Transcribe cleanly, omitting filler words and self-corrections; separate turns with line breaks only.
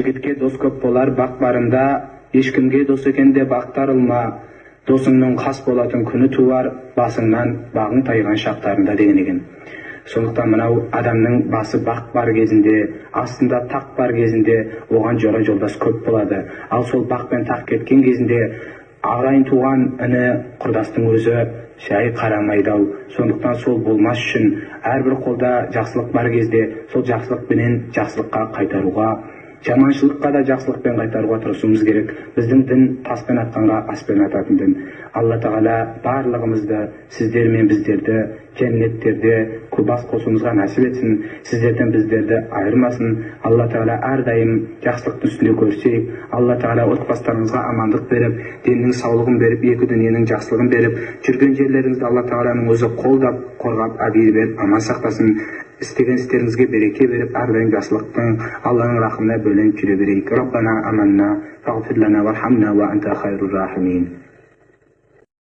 Жігітке дос көп болар бақ барында, ешкімге дос екенде бақтарылма. Досыңның қас болатын күні туар, басыңнан бағың тайған шақтарында деген екен. Сондықтан мынау адамның басы бақ бар кезінде, астында тақ бар кезінде оған жора жолдас көп болады. Ал сол бақ пен тақ кеткен кезінде ағайын туған іні құрдастың өзі шай қарамайды-ау. Сондықтан сол болмас үшін әрбір қолда жақсылық бар кезде сол жақсылықпенен жақсылыққа қайтаруға, жаманшылыққа да жақсылықпен қайтаруға тырысуымыз керек. Біздің дін таспен атқанға аспен ататын дін. Алла тағала барлығымызды, сіздер мен біздерді жәннеттерде бас қосуымызға нәсіп етсін. Сіздерден біздерді айырмасын. Алла тағала әрдайым жақсылықтың үстінде көрсейік. Алла тағала отбасыларыңызға амандық беріп, деннің саулығын беріп, екі дүниенің жақсылығын беріп, жүрген жерлеріңізді Алла тағаланың өзі қолдап, қорғап, әбейі беріп, аман сақтасын. Істеген істеріңізге береке беріп, әрдайым жақсылықтың Алланың рахымына бөленіп жүре берейік. Раббана аманна, фағфир лана вархамна ва анта хайрур рахимин.